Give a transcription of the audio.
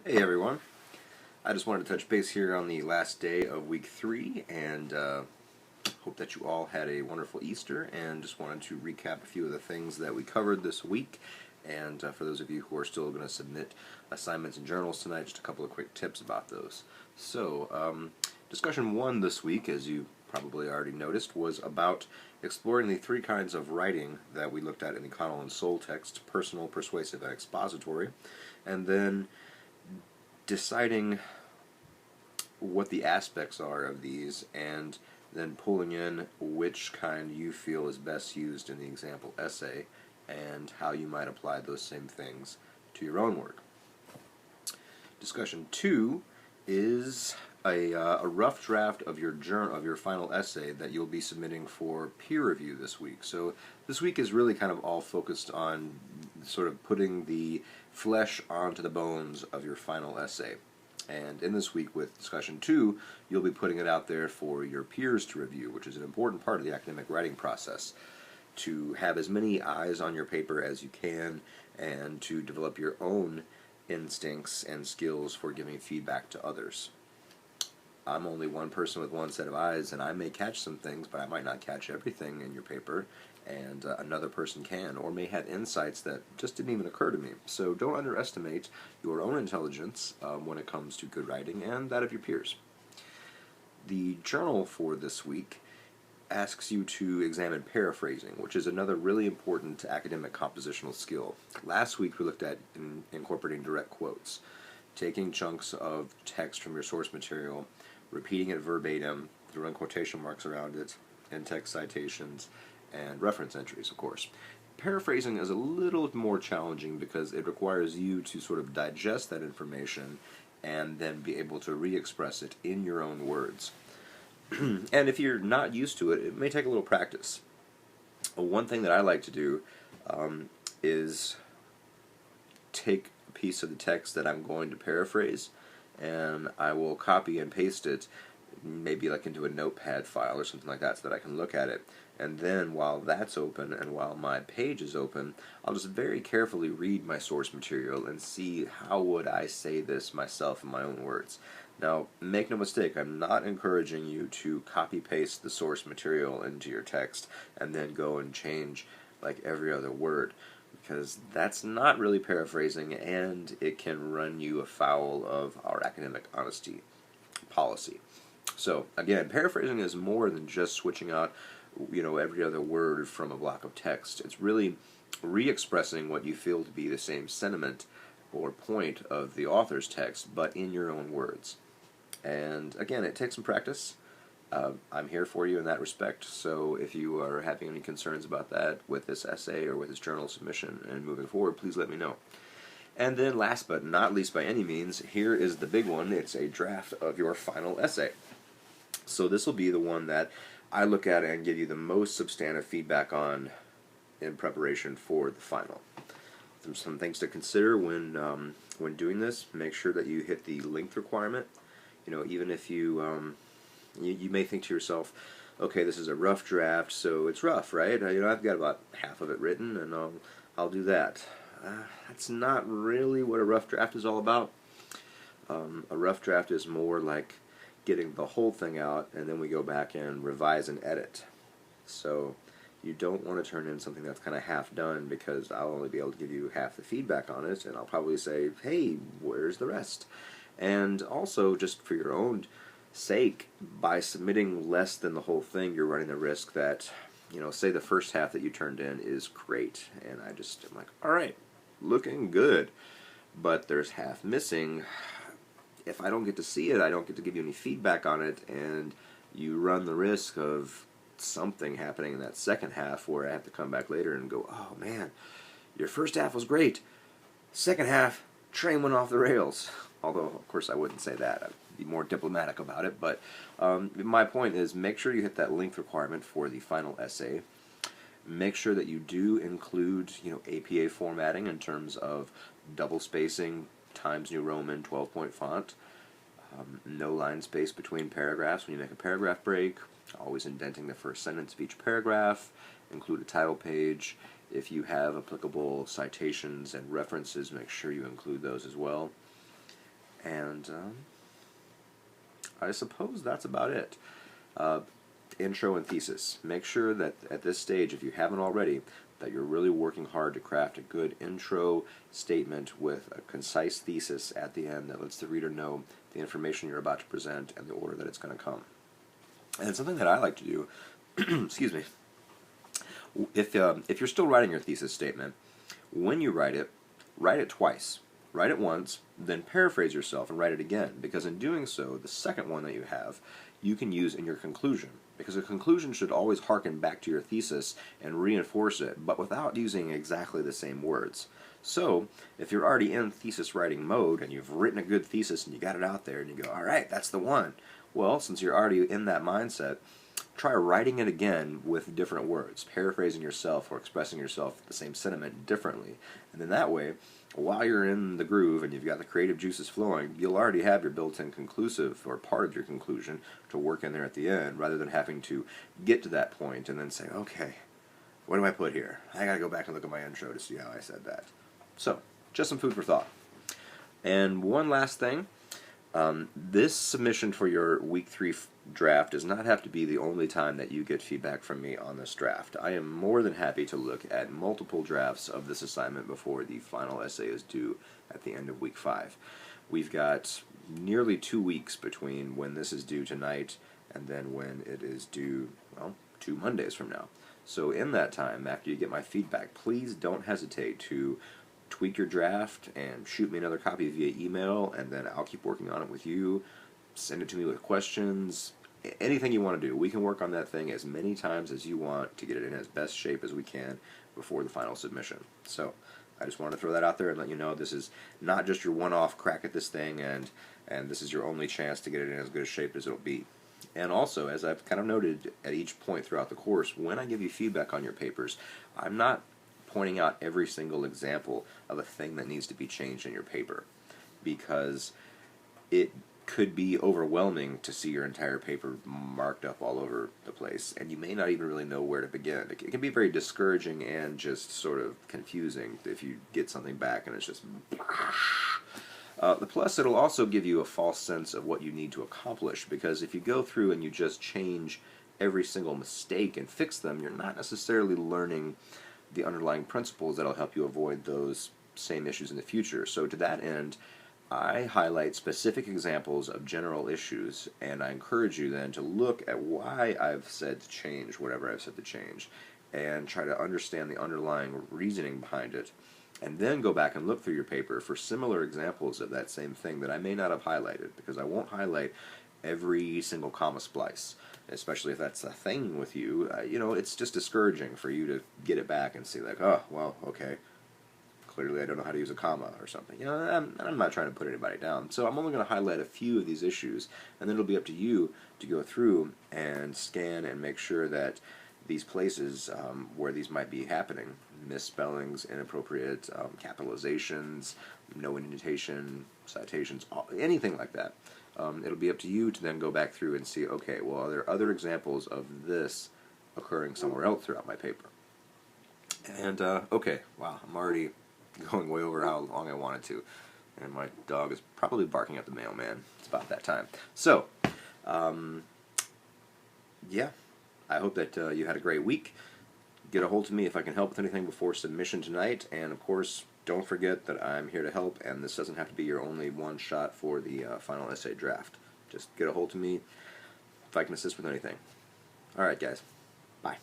Hey everyone, I just wanted to touch base here on the last day of week 3 and hope that you all had a wonderful Easter, and just wanted to recap a few of the things that we covered this week. And for those of you who are still going to submit assignments and journals tonight, just a couple of quick tips about those. So, discussion 1 this week, as you probably already noticed, was about exploring the 3 kinds of writing that we looked at in the Connell and Soul text: personal, persuasive, and expository. And then deciding what the aspects are of these, and then pulling in which kind you feel is best used in the example essay, and how you might apply those same things to your own work. Discussion 2 is a rough draft of your final essay that you'll be submitting for peer review this week. So this week is really kind of all focused on sort of putting the flesh onto the bones of your final essay. And in this week with discussion 2, you'll be putting it out there for your peers to review, which is an important part of the academic writing process, to have as many eyes on your paper as you can, and to develop your own instincts and skills for giving feedback to others. I'm only one person with one set of eyes, and I may catch some things, but I might not catch everything in your paper, and another person can, or may have insights that just didn't even occur to me. So don't underestimate your own intelligence when it comes to good writing, and that of your peers. The journal for this week asks you to examine paraphrasing, which is another really important academic compositional skill. Last week we looked at incorporating direct quotes, taking chunks of text from your source material, repeating it verbatim, throwing quotation marks around it, and text citations, and reference entries, of course. Paraphrasing is a little more challenging because it requires you to sort of digest that information and then be able to re-express it in your own words. And if you're not used to it, it may take a little practice. One thing that I like to do is take a piece of the text that I'm going to paraphrase, and I will copy and paste it, maybe like into a notepad file or something like that, so that I can look at it. And then while that's open and while my page is open, I'll just very carefully read my source material and see how would I say this myself in my own words. Now, make no mistake, I'm not encouraging you to copy-paste the source material into your text and then go and change like every other word, because that's not really paraphrasing, and it can run you afoul of our academic honesty policy. So, again, paraphrasing is more than just switching out, every other word from a block of text. It's really re-expressing what you feel to be the same sentiment or point of the author's text, but in your own words. And again, it takes some practice. I'm here for you in that respect, so if you are having any concerns about that with this essay or with this journal submission and moving forward, please let me know. And then last but not least by any means, here is the big one. It's a draft of your final essay. So this will be the one that I look at and give you the most substantive feedback on in preparation for the final. There's some things to consider when doing this. Make sure that you hit the length requirement. Even if you may think to yourself, okay, this is a rough draft, so it's rough, right? I've got about half of it written, and I'll do that. That's not really what a rough draft is all about. A rough draft is more like getting the whole thing out, and then we go back and revise and edit. So you don't want to turn in something that's kind of half done, because I'll only be able to give you half the feedback on it, and I'll probably say, hey, where's the rest? And also, just for your own sake, by submitting less than the whole thing, you're running the risk that, say the first half that you turned in is great, and I'm like, alright, looking good, but there's half missing. If I don't get to see it, I don't get to give you any feedback on it, and you run the risk of something happening in that second half where I have to come back later and go, oh man, your first half was great, second half, train went off the rails. Although, of course, I wouldn't say that. I'd be more diplomatic about it. But my point is, make sure you hit that length requirement for the final essay. Make sure that you do include, APA formatting in terms of double spacing, Times New Roman, 12-point font. No line space between paragraphs when you make a paragraph break. Always indenting the first sentence of each paragraph. Include a title page. If you have applicable citations and references, make sure you include those as well. And I suppose that's about it. Intro and thesis. Make sure that at this stage, if you haven't already, that you're really working hard to craft a good intro statement with a concise thesis at the end that lets the reader know the information you're about to present and the order that it's going to come. And something that I like to do, excuse me, if you're still writing your thesis statement, when you write it twice. Write it once, then paraphrase yourself and write it again, because in doing so, the second one that you have, you can use in your conclusion. Because a conclusion should always harken back to your thesis and reinforce it, but without using exactly the same words. So, if you're already in thesis writing mode, and you've written a good thesis and you got it out there, and you go, alright, that's the one. Well, since you're already in that mindset, try writing it again with different words, paraphrasing yourself or expressing yourself the same sentiment differently. And then that way, while you're in the groove and you've got the creative juices flowing, you'll already have your built-in conclusive or part of your conclusion to work in there at the end, rather than having to get to that point and then say, okay, what do I put here? I gotta go back and look at my intro to see how I said that. So, just some food for thought. And one last thing, this submission for your week 3 draft does not have to be the only time that you get feedback from me on this draft. I am more than happy to look at multiple drafts of this assignment before the final essay is due at the end of week 5. We've got nearly 2 weeks between when this is due tonight and then when it is due, well, 2 Mondays from now. So in that time, after you get my feedback, please don't hesitate to tweak your draft and shoot me another copy via email, and then I'll keep working on it with you. Send it to me with questions, anything you want to do. We can work on that thing as many times as you want to get it in as best shape as we can before the final submission. So I just wanted to throw that out there and let you know this is not just your one-off crack at this thing, and this is your only chance to get it in as good a shape as it'll be. And also, as I've kind of noted at each point throughout the course, when I give you feedback on your papers, I'm not pointing out every single example of a thing that needs to be changed in your paper, because it could be overwhelming to see your entire paper marked up all over the place, and you may not even really know where to begin. It can be very discouraging and just sort of confusing if you get something back and it's just plus, it'll also give you a false sense of what you need to accomplish, because if you go through and you just change every single mistake and fix them, you're not necessarily learning the underlying principles that'll help you avoid those same issues in the future. So to that end, I highlight specific examples of general issues, and I encourage you then to look at why I've said to change whatever I've said to change, and try to understand the underlying reasoning behind it, and then go back and look through your paper for similar examples of that same thing that I may not have highlighted, because I won't highlight every single comma splice, especially if that's a thing with you. You know, it's just discouraging for you to get it back and see like, oh, well, okay, clearly I don't know how to use a comma or something. You know, I'm not trying to put anybody down. So I'm only going to highlight a few of these issues, and then it'll be up to you to go through and scan and make sure that these places where these might be happening, misspellings, inappropriate capitalizations, no indentation, citations, anything like that, it'll be up to you to then go back through and see, okay, well, are there other examples of this occurring somewhere else throughout my paper? And, okay, wow, I'm already going way over how long I wanted to, and my dog is probably barking at the mailman. It's about that time. So, yeah, I hope that you had a great week. Get a hold of me if I can help with anything before submission tonight, and of course, don't forget that I'm here to help, and this doesn't have to be your only one shot for the final essay draft. Just get a hold of me if I can assist with anything. Alright, guys. Bye.